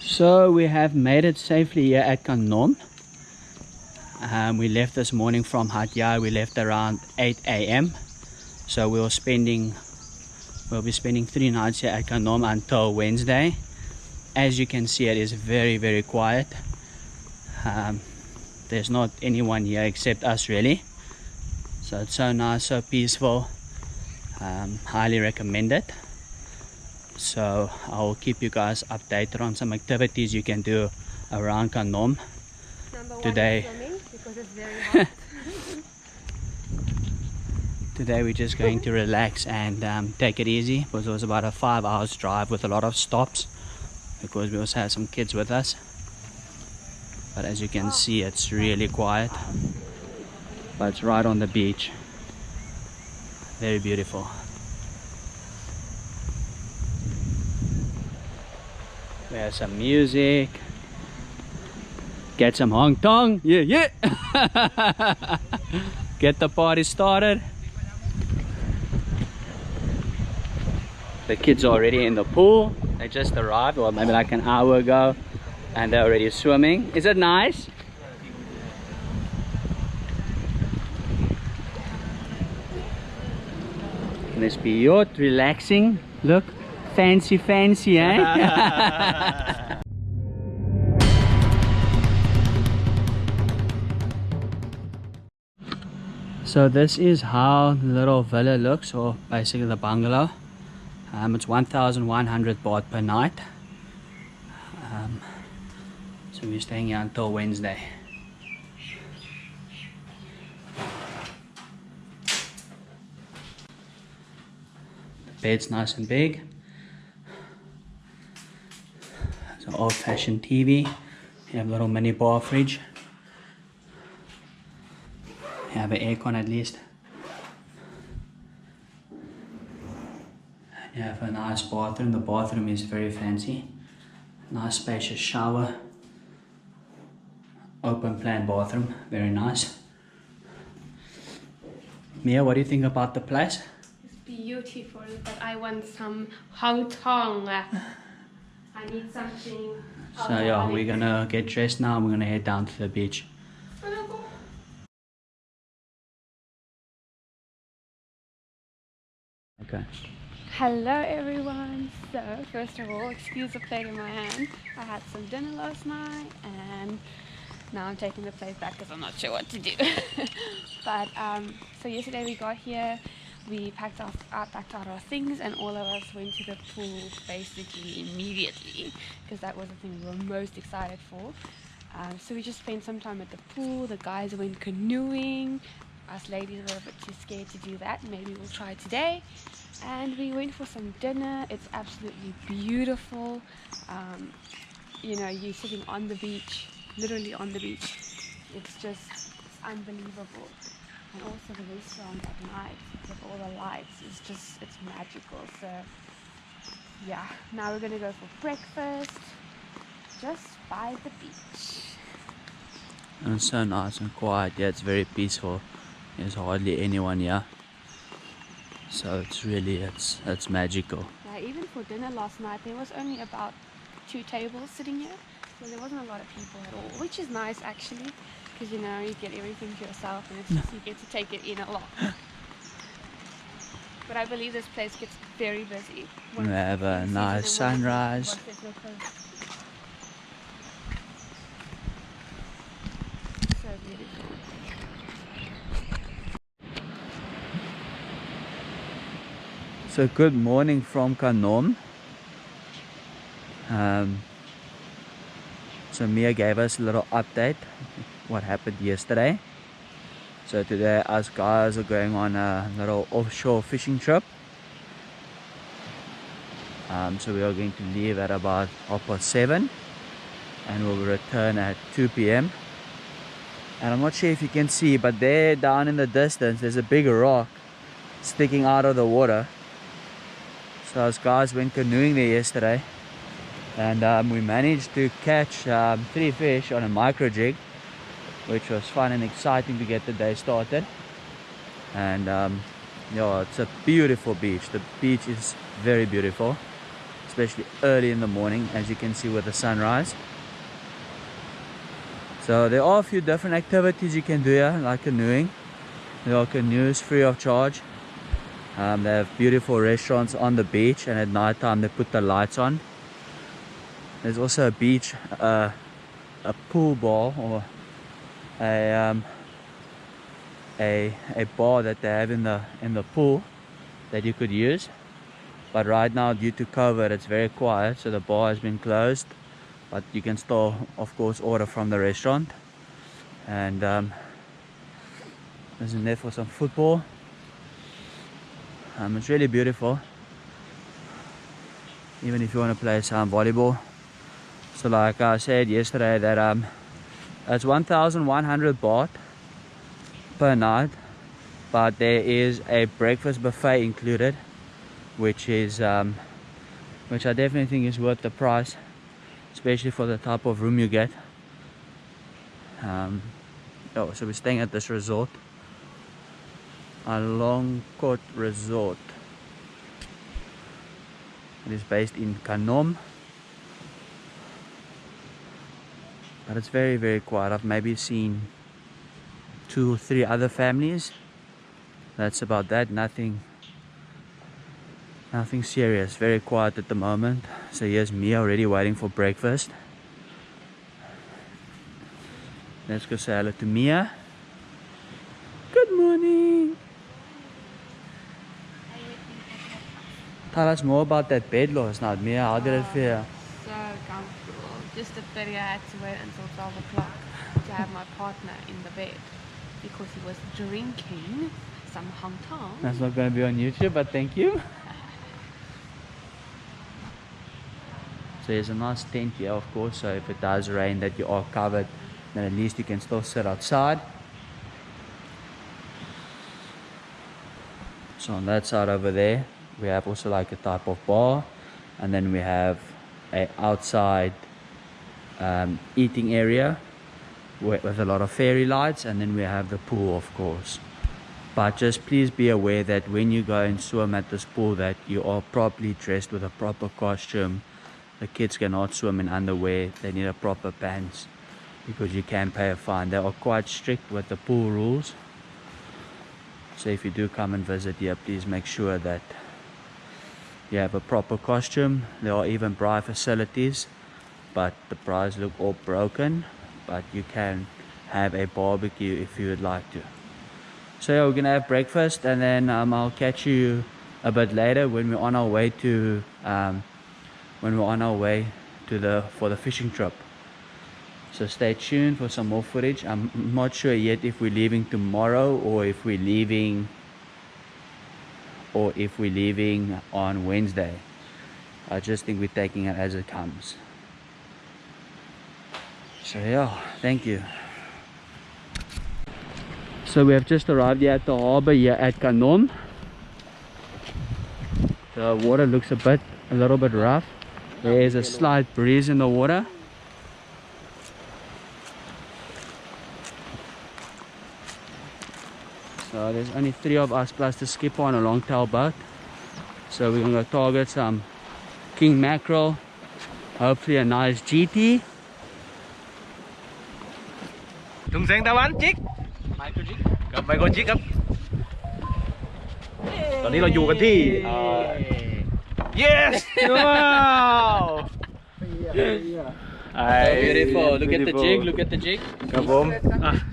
So we have made it safely here at Kanom. We left this morning from Hat Yai. We left around 8 a.m. So we'll be spending 3 nights here at Kanom until Wednesday. As you can see, it is very, very quiet. There's not anyone here except us really. So it's so nice, so peaceful. Highly recommend it. So I'll keep you guys updated on some activities you can do around Kanom. Number one Today. Swimming, because it's very hot. Today we're just going to relax and take it easy, because it was about a 5 hours drive with a lot of stops, because we also had some kids with us. But as you can see, it's really quiet, but it's right on the beach. Very beautiful. We have some music. Get some hong tong. Yeah, yeah. Get the party started. The kids are already in the pool. They just arrived, or maybe like an hour ago, and they're already swimming. Is it nice? This be yacht, relaxing. Look, fancy, fancy, eh? So this is how the little villa looks, or basically the bungalow. It's 1,100 baht per night. So we're staying here until Wednesday. The bed's nice and big. It's an old-fashioned TV. You have a little mini bar fridge. You have an aircon at least. You have a nice bathroom. The bathroom is very fancy. Nice spacious shower. Open plan bathroom. Very nice. Mia, what do you think about the place? It's beautiful, but I want some hong tong. I need something. So yeah, we're gonna get dressed now and we're gonna head down to the beach. Okay. Hello everyone. So first of all, excuse the plate in my hand. I had some dinner last night and now I'm taking the plate back because I'm not sure what to do. But so yesterday we got here, we packed out our things, and all of us went to the pool basically immediately, because that was the thing we were most excited for. So we just spent some time at the pool. The guys went canoeing. Us ladies were a bit too scared to do that. Maybe we'll try today. And we went for some dinner. It's absolutely beautiful. You know, you're sitting on the beach, literally on the beach. It's unbelievable. And also the restaurant at night with all the lights it's magical. So yeah, now we're gonna go for breakfast just by the beach. And it's so nice and quiet. Yeah, it's very peaceful. There's hardly anyone here. So it's really, it's magical. Yeah, even for dinner last night, there was only about 2 tables sitting here. So there wasn't a lot of people at all, which is nice actually, because you know, you get everything to yourself and it's just, you get to take it in a lot. But I believe this place gets very busy. We have a nice sunrise. So beautiful. So good morning from Kanom. So Mia gave us a little update what happened yesterday. So today us guys are going on a little offshore fishing trip. So we are going to leave at about 7:30 and we'll return at 2 p.m. And I'm not sure if you can see, but there down in the distance there's a big rock sticking out of the water. So us guys went canoeing there yesterday, and we managed to catch 3 fish on a micro jig, which was fun and exciting to get the day started. And yeah, it's a beautiful beach. The beach is very beautiful. especially early in the morning, as you can see with the sunrise. So there are a few different activities you can do here, like canoeing. There are canoes free of charge. They have beautiful restaurants on the beach, and at night time they put the lights on. There's also a beach, a pool bar, or a bar that they have in the pool that you could use. But right now, due to COVID, it's very quiet, so the bar has been closed. But you can still, of course, order from the restaurant. And there's a net for some football. It's really beautiful, even if you want to play some volleyball. So like I said yesterday, that it's 1,100 baht per night, but there is a breakfast buffet included, which is which I definitely think is worth the price, especially for the type of room you get. So we're staying at this resort, Alongkot Resort. It is based in Kanom, but it's very, very quiet. I've maybe seen 2 or 3 other families. That's about that. Nothing serious. Very quiet at the moment. So here's me already waiting for breakfast. Let's go say hello to Mia. Good morning. Tell us more about that bed last night, Mia. How did it feel? So comfortable. Just a pity I had to wait until 12 o'clock to have my partner in the bed because he was drinking some Hong Kong. That's not going to be on YouTube, but thank you. So there's a nice tent here, of course, so if it does rain that you are covered, then at least you can still sit outside. So on that side over there, we have also like a type of bar, and then we have a outside eating area with a lot of fairy lights, and then we have the pool, of course. But just please be aware that when you go and swim at this pool, that you are properly dressed with a proper costume. The kids cannot swim in underwear. They need a proper pants, because you can pay a fine. They are quite strict with the pool rules. So if you do come and visit here, please make sure that you have a proper costume. There are even bra facilities, but the bras look all broken. But you can have a barbecue if you would like to. So yeah, we're gonna have breakfast, and then I'll catch you a bit later when we're on our way to for the fishing trip. So stay tuned for some more footage. I'm not sure yet if we're leaving tomorrow or if we're leaving on Wednesday. I just think we're taking it as it comes. So yeah, thank you. So we have just arrived here at the harbor here at Kanom. The water looks a little bit rough. There is a slight breeze in the water. So there's only 3 of us plus the skipper on a long-tail boat. So we're gonna target some king mackerel, hopefully a nice GT. Tung Sen tao anh chiếcกับไมโครชิกครับตอนนี้เราอยู่กันที่ yes wow Beautiful. Look at the jig. Look at the jig. ครับผม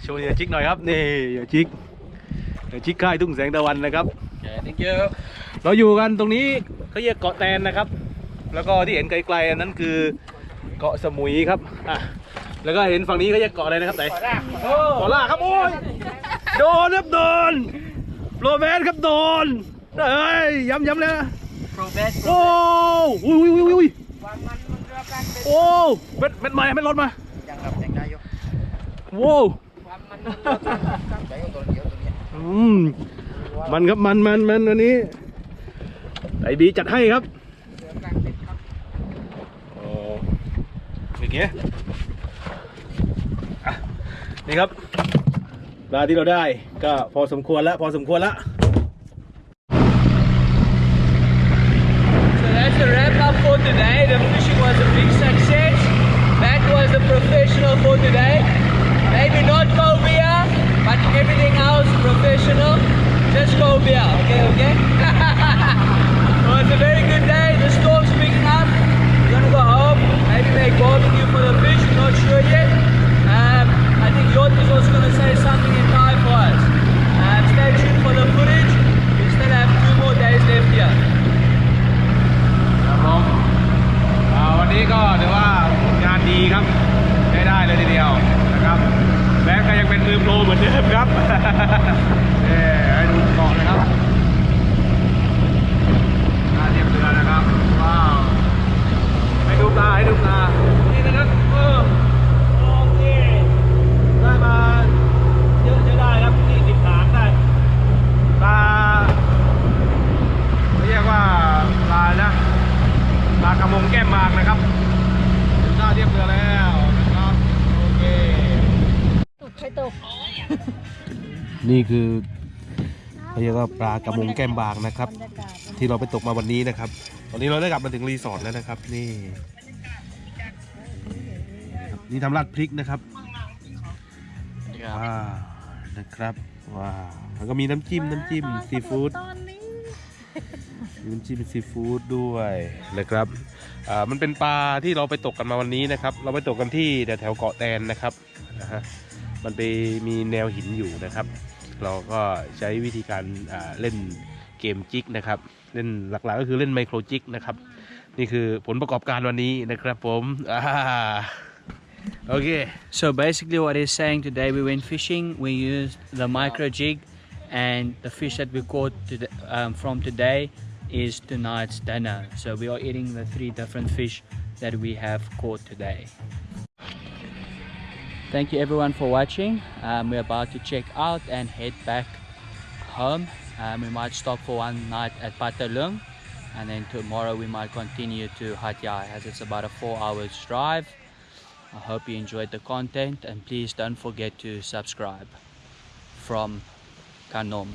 โชว์เหยื่อชิกหน่อยครับนี่เหยื่อชิกค่ายทุ่งแสงตะวันนะครับ Okay, thank you. เราอยู่กันตรงนี้เขาเรียกเกาะแตนนะครับแล้วก็ที่เห็นไกลๆอันนั้นคือเกาะสมุยครับแล้วก็เห็นฝั่งนี้เขาเรียกเกาะอะไรนะครับไหนเกาะล่าครับโอ้ยโดนครับโดนโปรแมนครับโดนเฮ้ยย้ำเลยนะโอ้อุ้ยโอ้เม็ดใหม่เม็ดรถมายังได้อยู่โว้มันครับมันอันนี้ไอบีจัดให้ครับโอ้เป็นไงนี่ครับปลาที่เราได้ก็พอสมควรแล้ว So that's a wrap up for today. The fishing was a big success. That was the professional for today. Maybe not cobia, but everything else professional. Just cobia, okay? Well, it's a very good day. The storm's picking up. We're gonna go home, maybe make barbecue for the fish. We're not sure yet. I think Yot is also gonna say something in Thai for us. Stay tuned for the footage. We still have 2 more days left here. ครับผมวันนี้ก็ถือว่าผลงานดีครับใช้ได้เลยทีเดียวนะครับและก็ยังเป็นมือโปรเหมือนเดิมครับ ให้ดูเกาะนะครับน่าเทียบเรือนะครับว้าวให้ดูปลานี่นะครับโอเคได้มาเยอะใช้ได้ครับ20 ถางได้ปลาเรียกว่าปลานะปลากระมงแก้มบางนะครับถึงหน้าเทียบเรือแล้วนะครับโอเคตกนี่คือเขาเรียกว่าปลากระมงแก้มบางนะครับที่เราไปตกมาวันนี้นะครับตอนนี้เราได้กลับมาถึงรีสอร์ทแล้วนะครับนี่ทำราดพริกนะครับว้าวนะครับว้าวแล้วก็มีน้ำจิ้มซีฟู้ดน้ำจิ้มซีฟู้ดด้วยนะครับมันเป็นปลาที่เราไปตกกันมาวันนี้นะครับเราไปตกกันที่แถวเกาะแตนนะครับมันไปมีแนวหินอยู่นะครับเราก็ใช้วิธีการเล่นเกมจิกนะครับเล่นหลักๆก็คือเล่นไมโครจิกนะครับนี่คือผลประกอบการวันนี้นะครับผมOkay. So basically what he's saying today, we went fishing, we used the micro jig, and the fish that we caught today, from today is tonight's dinner. So we are eating the 3 different fish that we have caught today. Thank you everyone for watching. We're about to check out and head back home. We might stop for one night at Patalung, and then tomorrow we might continue to Hat Yai, as it's about a 4 hours drive. I hope you enjoyed the content, and please don't forget to subscribe. From Kanom.